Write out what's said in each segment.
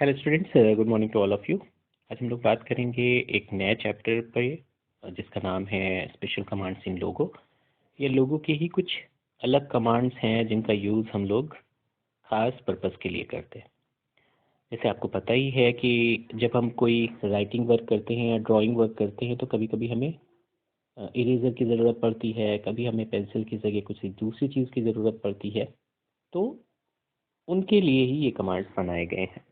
Hello students, good morning to all of you. आज हम लोग बात करेंगे एक नए चैप्टर पे जिसका नाम है स्पेशल कमांड्स इन लोगो। ये लोगो के ही कुछ अलग कमांड्स हैं जिनका यूज़ हम लोग खास पर्पस के लिए करते हैं। जैसे आपको पता ही है कि जब हम कोई राइटिंग वर्क करते हैं या ड्राइंग वर्क करते हैं तो कभी कभी हमें इरेजर की ज़रूरत पड़ती है, कभी हमें पेंसिल की जगह कुछ दूसरी चीज़ की ज़रूरत पड़ती है। तो उनके लिए ही ये कमांड्स बनाए गए हैं।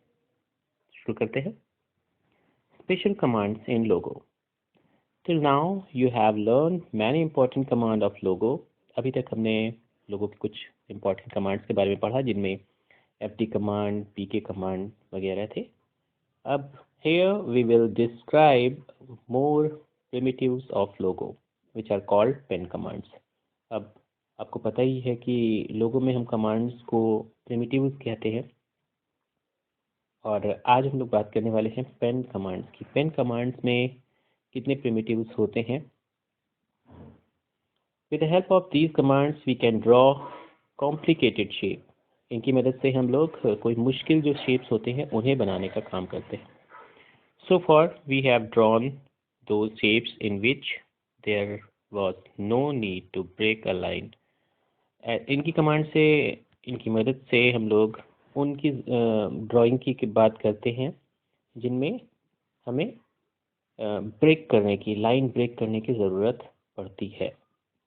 शुरू करते हैं। Special commands in logo. Till now you have learned many important command of logo. अभी तक हमने लोगो के कुछ important commands के बारे में पढ़ा जिनमें ft command, pk command वगैरह थे। अब here we will describe more primitives of logo which are called pen commands. अब आपको पता ही है कि लोगो में हम commands को primitives कहते हैं और आज हम लोग बात करने वाले हैं पेन कमांड्स की। पेन कमांड्स में कितने प्रिमिटिव्स होते हैं। With the help of these commands we can draw complicated shape. इनकी मदद से हम लोग कोई मुश्किल जो शेप्स होते हैं उन्हें बनाने का काम करते हैं। So far we have drawn those shapes in which there was no need to break a line. इनकी कमांड से, इनकी मदद से हम लोग उनकी ड्राइंग की बात करते हैं जिनमें हमें ब्रेक करने की, लाइन ब्रेक करने की ज़रूरत पड़ती है।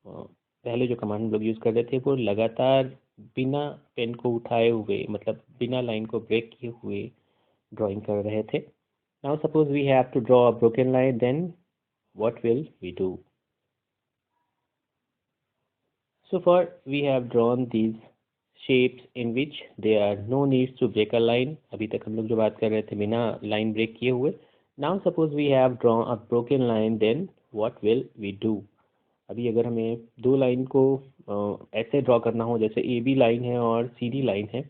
पहले जो कमांड हम लोग यूज़ कर रहे थे वो लगातार बिना पेन को उठाए हुए, मतलब बिना लाइन को ब्रेक किए हुए ड्राइंग कर रहे थे। Now suppose we have to draw a broken line, then what will we do. So far we have drawn these shapes in which there are no needs to break a line. अभी तक हम लोग जो बात कर रहे थे बिना लाइन ब्रेक किए हुए। Now suppose we have drawn a broken line, then what will we do? अभी अगर हमें दो लाइन को ऐसे ड्रॉ करना हो, जैसे ए बी लाइन है और सी डी लाइन है।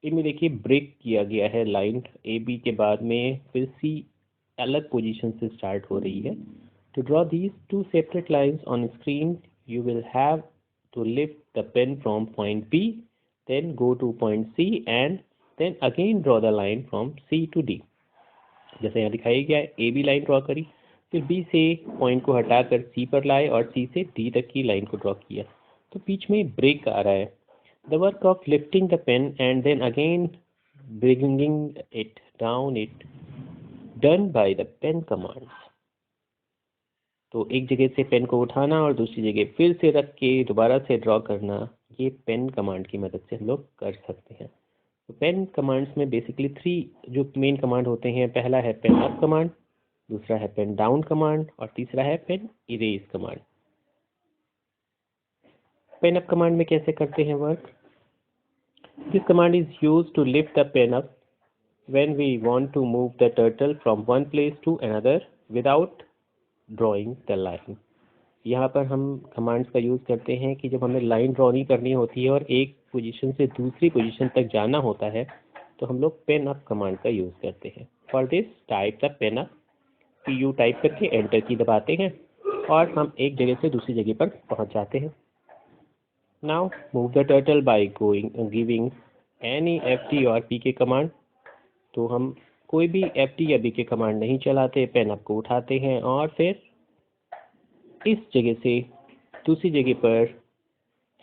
इनमें देखिए ब्रेक किया गया है लाइन ए बी के बाद में, फिर सी अलग पोजीशन से स्टार्ट हो रही है। To draw these two separate lines on screen, you will have to lift the pen from point B, then go to point C and then again draw the line from C to D. जैसे यहाँ दिखाया गया है, A B line draw करी, फिर B से point को हटाकर सी पर लाए और सी से डी तक की लाइन को ड्रॉ किया। तो बीच में ब्रेक आ रहा है। The work of lifting the pen and then again bringing it down it done by the pen commands. तो एक जगह से पेन को उठाना और दूसरी जगह फिर से रख के दोबारा से ड्रॉ करना, ये पेन कमांड की मदद से हम लोग कर सकते हैं। तो पेन कमांड्स में बेसिकली 3 जो मेन कमांड होते हैं। पहला है पेन अप कमांड, दूसरा है पेन डाउन कमांड और तीसरा है pen erase command. Pen up command में कैसे करते हैं work. This command is used to lift the pen up when we want to move the turtle from one place to another without drawing the line. यहाँ पर हम commands का use करते हैं कि जब हमें लाइन ड्रॉ नहीं करनी होती है और एक पोजीशन से दूसरी पोजीशन तक जाना होता है तो हम लोग पेन अप कमांड का यूज़ करते हैं। For this type the pen up, PU type करके एंटर की दबाते हैं और हम एक जगह से दूसरी जगह पर पहुँच जाते हैं। Now move the turtle by giving any FT और PK कमांड। तो हम कोई भी FT या BK कमांड नहीं चलाते, पेन अप को उठाते हैं और फिर इस जगह से दूसरी जगह पर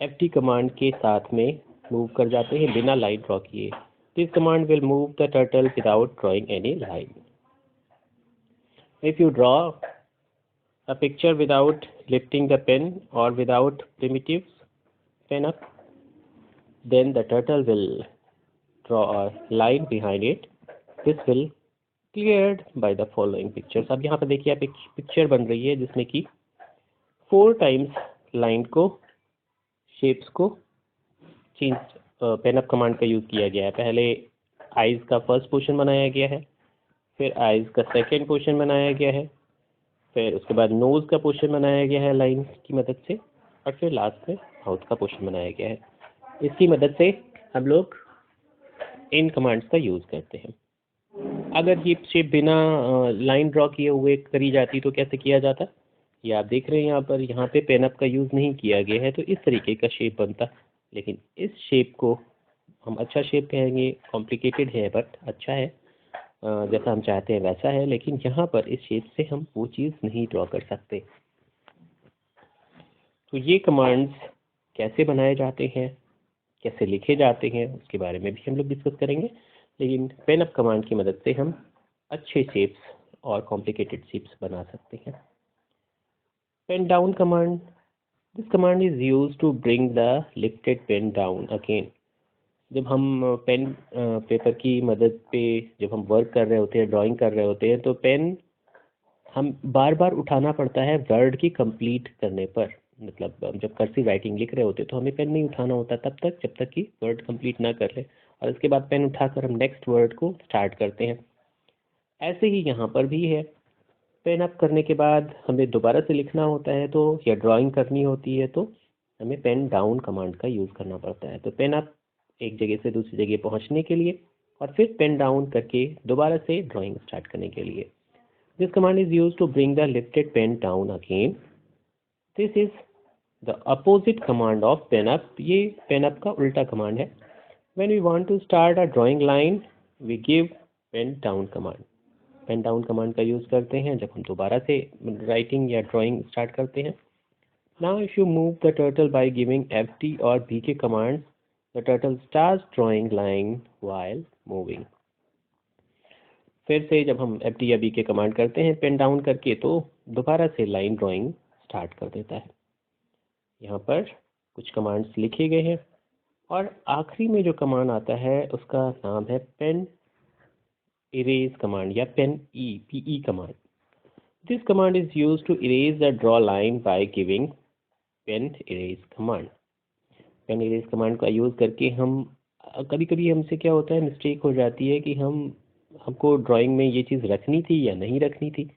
FT कमांड के साथ में मूव कर जाते हैं बिना लाइन ड्रॉ किए। This command will move the turtle without drawing any line. If you draw a picture without lifting the pen और without primitives pen up, then the turtle will draw a line behind it. This will cleared by the following pictures. अब यहाँ पर देखिए आप एक picture बन रही है जिसमें कि 4 टाइम्स लाइन को, शेप्स को चेंज पेन अप कमांड का यूज़ किया गया है। पहले आइज़ का फर्स्ट पोर्शन बनाया गया है, फिर आइज़ का सेकंड पोर्शन बनाया गया है, फिर उसके बाद नोज़ का पोर्शन बनाया गया है लाइन की मदद से, और फिर लास्ट में माउथ का पोर्शन बनाया गया है। इसकी मदद से हम लोग इन कमांड्स का यूज़ करते हैं। अगर ये शेप बिना लाइन ड्रॉ किए हुए करी जाती तो कैसे किया जाता, ये आप देख रहे हैं यहाँ पर। यहाँ पे पेन अप का यूज़ नहीं किया गया है तो इस तरीके का शेप बनता, लेकिन इस शेप को हम अच्छा शेप कहेंगे। कॉम्प्लिकेटेड है बट अच्छा है। जैसा हम चाहते हैं वैसा है, लेकिन यहाँ पर इस शेप से हम वो चीज़ नहीं ड्रॉ कर सकते। तो ये कमांड्स कैसे बनाए जाते हैं, कैसे लिखे जाते हैं, उसके बारे में भी हम लोग डिस्कस करेंगे। लेकिन पेन अप कमांड की मदद से हम अच्छे शेप्स और कॉम्प्लिकेटेड शेप्स बना सकते हैं। Pen down command, this command is used to bring the lifted pen down again. जब हम पेन पेपर की मदद पे जब हम वर्क कर रहे होते हैं, ड्राइंग कर रहे होते हैं, तो पेन हम बार बार उठाना पड़ता है वर्ड की कंप्लीट करने पर। मतलब हम जब कर्सिव राइटिंग लिख रहे होते हैं तो हमें पेन नहीं उठाना होता तब तक जब तक कि वर्ड कंप्लीट ना कर ले, और उसके बाद पेन उठाकर हम नेक्स्ट वर्ड को स्टार्ट करते हैं। ऐसे ही यहाँ पर भी है, पेन अप करने के बाद हमें दोबारा से लिखना होता है तो या ड्राइंग करनी होती है तो हमें पेन डाउन कमांड का यूज़ करना पड़ता है। तो पेन अप एक जगह से दूसरी जगह पहुँचने के लिए, और फिर पेन डाउन करके दोबारा से ड्राइंग स्टार्ट करने के लिए। This command is use to bring the lifted pen down again. This is the opposite command of pen up. ये पेन अप का उल्टा कमांड है। When we want to start a drawing line we give pen down command. Pen down command का use करते हैं जब हम दोबारा से राइटिंग या ड्राइंग स्टार्ट करते हैं। Now if you move the turtle by giving FT और BK command, the turtle starts drawing line while moving. फिर से जब हम FT या BK कमांड करते हैं पेन डाउन करके तो दोबारा से लाइन ड्राइंग स्टार्ट कर देता है। यहाँ पर कुछ कमांड्स लिखे गए हैं, और आखिरी में जो कमांड आता है उसका नाम है पेन इरेज कमांड या pen PE command. This command is use to erase the draw line by giving pen erase command. Pen erase command का यूज़ करके हम कभी कभी हमसे क्या होता है, मिस्टेक हो जाती है कि हमको ड्राइंग में ये चीज़ रखनी थी या नहीं रखनी थी,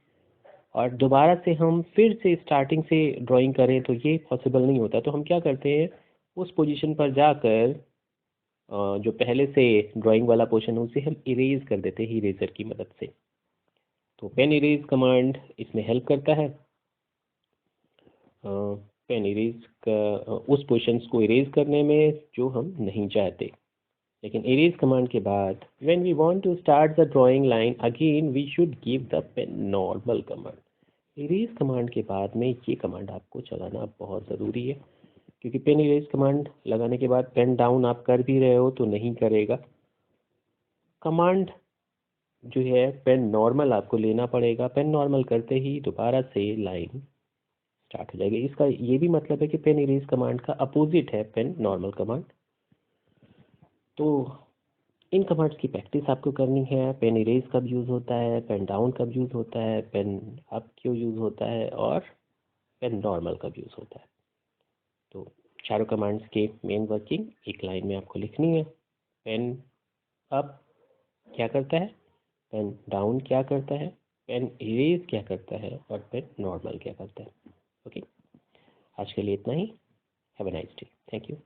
और दोबारा से हम फिर से स्टार्टिंग से ड्राइंग करें तो ये पॉसिबल नहीं होता। तो हम क्या करते हैं, उस पोजीशन पर जाकर जो पहले से ड्राइंग वाला पोर्शन है उसे हम इरेज कर देते हैं इरेजर की मदद से। तो पेन इरेज कमांड इसमें हेल्प करता है पेन इरेज का उस पोर्शंस को इरेज करने में जो हम नहीं चाहते। लेकिन इरेज कमांड के बाद when we want to start the drawing line again we should give the pen normal command. Erase command के बाद में ये कमांड आपको चलाना बहुत ज़रूरी है, क्योंकि पेन इरेज कमांड लगाने के बाद पेन डाउन आप कर भी रहे हो तो नहीं करेगा। कमांड जो है पेन नॉर्मल आपको लेना पड़ेगा। पेन नॉर्मल करते ही दोबारा से लाइन स्टार्ट हो जाएगी। इसका ये भी मतलब है कि पेन इरेज कमांड का अपोजिट है पेन नॉर्मल कमांड। तो इन कमांड्स की प्रैक्टिस आपको करनी है। पेन इरेज कब यूज़ होता है, पेन डाउन कब यूज़ होता है, पेन अप क्यों यूज़ होता है, और पेन नॉर्मल कब यूज़ होता है। तो चारों कमांड्स के मेन वर्किंग एक लाइन में आपको लिखनी है। पेन अप क्या करता है, पेन डाउन क्या करता है, पेन इरेज क्या करता है, और पेन नॉर्मल क्या करता है। ओके, आज के लिए इतना ही। Have a nice day. Thank you.